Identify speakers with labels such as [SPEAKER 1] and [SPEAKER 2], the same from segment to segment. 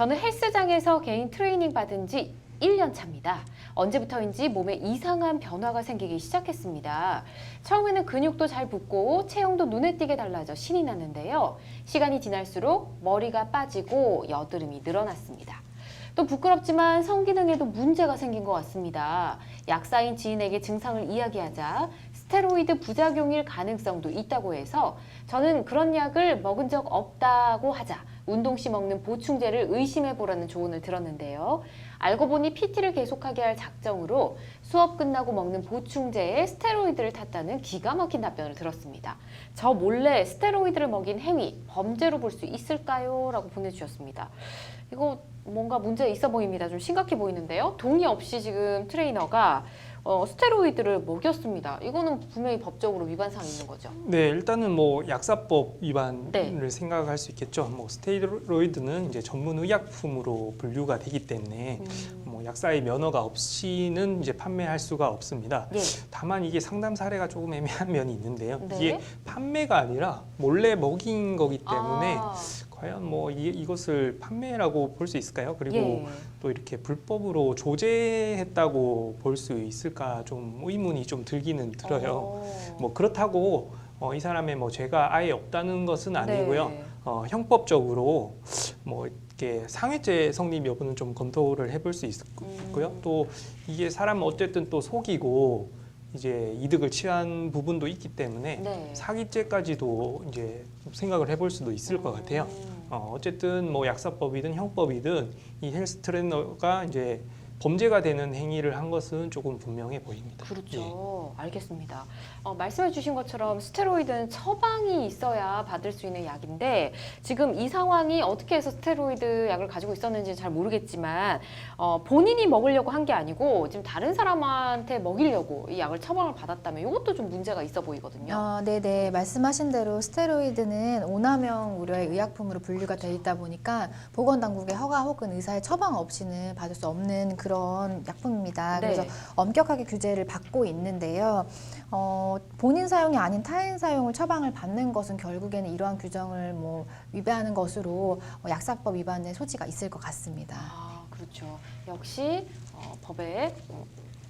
[SPEAKER 1] 저는 헬스장에서 개인 트레이닝 받은 지 1년 차입니다. 언제부터인지 몸에 이상한 변화가 생기기 시작했습니다. 처음에는 근육도 잘 붙고 체형도 눈에 띄게 달라져 신이 났는데요. 시간이 지날수록 머리가 빠지고 여드름이 늘어났습니다. 또 부끄럽지만 성기능에도 문제가 생긴 것 같습니다. 약사인 지인에게 증상을 이야기하자 스테로이드 부작용일 가능성도 있다고 해서 저는 그런 약을 먹은 적 없다고 하자 운동 시 먹는 보충제를 의심해보라는 조언을 들었는데요. 알고 보니 PT를 계속하게 할 작정으로 수업 끝나고 먹는 보충제에 스테로이드를 탔다는 기가 막힌 답변을 들었습니다. 저 몰래 스테로이드를 먹인 행위, 범죄로 볼 수 있을까요? 라고 보내주셨습니다. 이거 뭔가 문제 있어 보입니다. 좀 심각해 보이는데요. 동의 없이 지금 트레이너가 스테로이드를 먹였습니다. 이거는 분명히 법적으로 위반사항이 있는 거죠.
[SPEAKER 2] 네, 일단은 뭐 약사법 위반을
[SPEAKER 1] 네.
[SPEAKER 2] 생각할 수 있겠죠. 뭐 스테로이드는 이제 전문 의약품으로 분류가 되기 때문에 뭐 약사의 면허가 없이는 이제 판매할 수가 없습니다.
[SPEAKER 1] 예.
[SPEAKER 2] 다만 이게 상담 사례가 조금 애매한 면이 있는데요.
[SPEAKER 1] 네.
[SPEAKER 2] 이게 판매가 아니라 몰래 먹인 거기 때문에
[SPEAKER 1] 아,
[SPEAKER 2] 과연 뭐 이것을 판매라고 볼 수 있을까요? 그리고
[SPEAKER 1] 예.
[SPEAKER 2] 또 이렇게 불법으로 조제했다고 볼 수 있을까 좀 의문이 좀 들기는 들어요. 뭐 그렇다고 이 사람의 뭐 죄가 아예 없다는 것은 아니고요.
[SPEAKER 1] 네.
[SPEAKER 2] 형법적으로 뭐 이렇게 상해죄 성립 여부는 좀 검토를 해볼 수 있고요. 또 이게 사람 어쨌든 또 속이고 이제 이득을 취한 부분도 있기 때문에
[SPEAKER 1] 네.
[SPEAKER 2] 사기죄까지도 이제 생각을 해볼 수도 있을 것 같아요. 어쨌든 뭐 약사법이든 형법이든 이 헬스 트레이너가 이제 범죄가 되는 행위를 한 것은 조금 분명해 보입니다.
[SPEAKER 1] 그렇죠. 알겠습니다. 말씀해 주신 것처럼 스테로이드는 처방이 있어야 받을 수 있는 약인데 지금 이 상황이 어떻게 해서 스테로이드 약을 가지고 있었는지 잘 모르겠지만 본인이 먹으려고 한 게 아니고 지금 다른 사람한테 먹이려고 이 약을 처방을 받았다면 이것도 좀 문제가 있어 보이거든요.
[SPEAKER 3] 네네. 말씀하신 대로 스테로이드는 오남용 우려의 의약품으로 분류가 되어 있다 보니까 보건당국의 허가 혹은 의사의 처방 없이는 받을 수 없는 그런 약품입니다.
[SPEAKER 1] 네.
[SPEAKER 3] 그래서 엄격하게 규제를 받고 있는데요. 본인 사용이 아닌 타인 사용을 처방을 받는 것은 결국에는 이러한 규정을 뭐 위반하는 것으로 약사법 위반의 소지가 있을 것 같습니다.
[SPEAKER 1] 아, 그렇죠. 역시 법에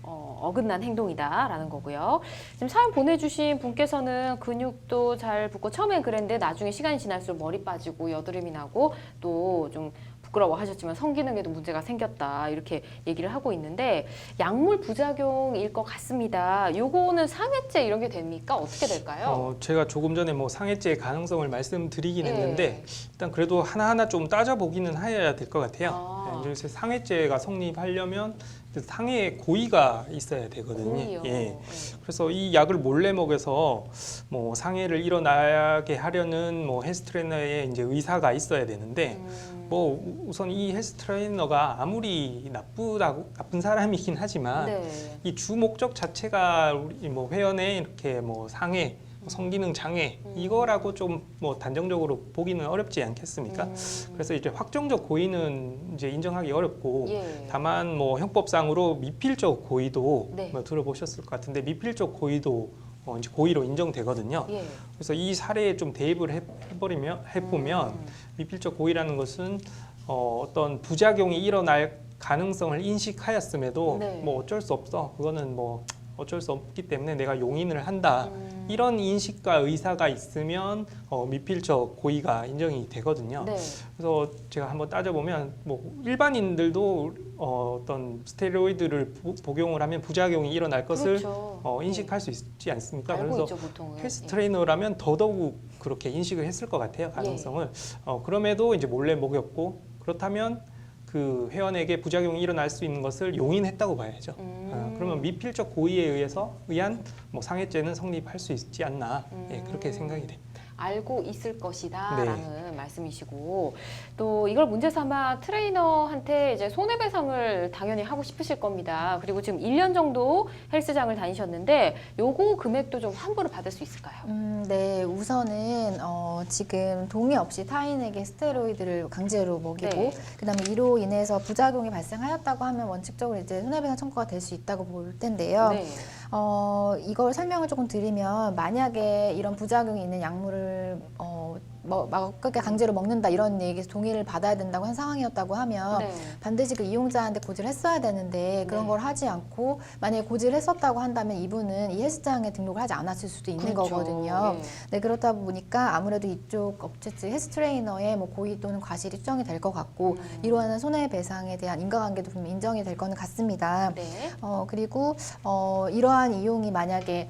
[SPEAKER 1] 어긋난 행동이다라는 거고요. 지금 사연 보내주신 분께서는 근육도 잘 붙고 처음엔 그랬는데 나중에 시간이 지날수록 머리 빠지고 여드름이 나고 또 좀 부끄러워하셨지만 성기능에도 문제가 생겼다 이렇게 얘기를 하고 있는데 약물 부작용일 것 같습니다. 요거는 상해죄 이런 게 됩니까? 어떻게 될까요?
[SPEAKER 2] 제가 조금 전에 뭐 상해죄 가능성을 말씀드리긴
[SPEAKER 1] 예.
[SPEAKER 2] 했는데 일단 그래도 하나하나 좀 따져보기는 해야 될 것 같아요.
[SPEAKER 1] 아.
[SPEAKER 2] 그래서 상해죄가 성립하려면 상해 고의가 있어야 되거든요.
[SPEAKER 1] 고의요.
[SPEAKER 2] 예. 그래서 이 약을 몰래 먹여서 뭐 상해를 일어나게 하려는 뭐 헬스 트레이너의 이제 의사가 있어야 되는데 뭐 우선 이 헬스 트레이너가 아무리 나쁜 사람이긴 하지만
[SPEAKER 1] 네.
[SPEAKER 2] 이 주 목적 자체가 우리 뭐 회원의 이렇게 뭐 상해, 성기능 장애 이거라고 좀 뭐 단정적으로 보기는 어렵지 않겠습니까? 그래서 이제 확정적 고의는 이제 인정하기 어렵고
[SPEAKER 1] 예.
[SPEAKER 2] 다만 뭐 형법상으로 미필적 고의도
[SPEAKER 1] 네.
[SPEAKER 2] 뭐 들어보셨을 것 같은데 미필적 고의도 이제 고의로 인정되거든요.
[SPEAKER 1] 예.
[SPEAKER 2] 그래서 이 사례에 좀 대입을 해보면 미필적 고의라는 것은 어떤 부작용이 일어날 가능성을 인식하였음에도
[SPEAKER 1] 네.
[SPEAKER 2] 뭐 어쩔 수 없어. 그거는 뭐 어쩔 수 없기 때문에 내가 용인을 한다. 이런 인식과 의사가 있으면 미필적 고의가 인정이 되거든요.
[SPEAKER 1] 네.
[SPEAKER 2] 그래서 제가 한번 따져보면 뭐 일반인들도 어떤 스테로이드를 복용을 하면 부작용이 일어날 것을
[SPEAKER 1] 그렇죠.
[SPEAKER 2] 인식할 수 있지 않습니까?
[SPEAKER 1] 알고
[SPEAKER 2] 그래서
[SPEAKER 1] 있죠, 보통은.
[SPEAKER 2] 헬스
[SPEAKER 1] 예.
[SPEAKER 2] 트레이너라면 더더욱 그렇게 인식을 했을 것 같아요, 가능성을. 그럼에도 이제 몰래 먹였고 그렇다면 그 회원에게 부작용이 일어날 수 있는 것을 용인했다고 봐야죠. 그러면 미필적 고의에 의한 뭐 상해죄는 성립할 수 있지 않나 예, 그렇게 생각이 됩니다.
[SPEAKER 1] 알고 있을 것이다
[SPEAKER 2] 네.
[SPEAKER 1] 라는 말씀이시고 또 이걸 문제 삼아 트레이너한테 이제 손해배상을 당연히 하고 싶으실 겁니다. 그리고 지금 1년 정도 헬스장을 다니셨는데 요거 금액도 좀 환불을 받을 수 있을까요?
[SPEAKER 3] 네, 우선은 지금 동의 없이 타인에게 스테로이드를 강제로 먹이고
[SPEAKER 1] 네.
[SPEAKER 3] 그다음에 이로 인해서 부작용이 발생하였다고 하면 원칙적으로 이제 손해배상 청구가 될 수 있다고 볼 텐데요.
[SPEAKER 1] 네.
[SPEAKER 3] 이걸 설명을 조금 드리면 만약에 이런 부작용이 있는 약물을 먹게 강제로 먹는다 이런 얘기에서 동의를 받아야 된다고 한 상황이었다고 하면
[SPEAKER 1] 네.
[SPEAKER 3] 반드시 그 이용자한테 고지를 했어야 되는데 그런
[SPEAKER 1] 네.
[SPEAKER 3] 걸 하지 않고 만약에 고지를 했었다고 한다면 이분은 이 헬스장에 등록을 하지 않았을 수도 있는
[SPEAKER 1] 그렇죠.
[SPEAKER 3] 거거든요.
[SPEAKER 1] 예.
[SPEAKER 3] 네, 그렇다 보니까 아무래도 이쪽 업체 측 헬스 트레이너의 뭐 고의 또는 과실이 추정이 될 것 같고 이러한 손해배상에 대한 인과관계도 분명 인정이 될 거는 같습니다.
[SPEAKER 1] 네.
[SPEAKER 3] 그리고 이러한 이용이 만약에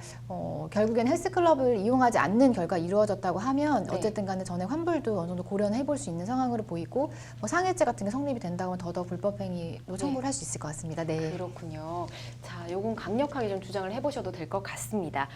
[SPEAKER 3] 결국엔 헬스클럽을 이용하지 않는 결과가 이루어졌다고 하면
[SPEAKER 1] 네.
[SPEAKER 3] 어쨌든 간에 전액 환불도 어느 정도 고려는 해볼 수 있는 상황으로 보이고 뭐 상해죄 같은 게 성립이 된다고 하면 더더욱 불법행위로 청구를 할 수 있을 것 같습니다. 네.
[SPEAKER 1] 그렇군요. 자, 요건 강력하게 좀 주장을 해보셔도 될 것 같습니다.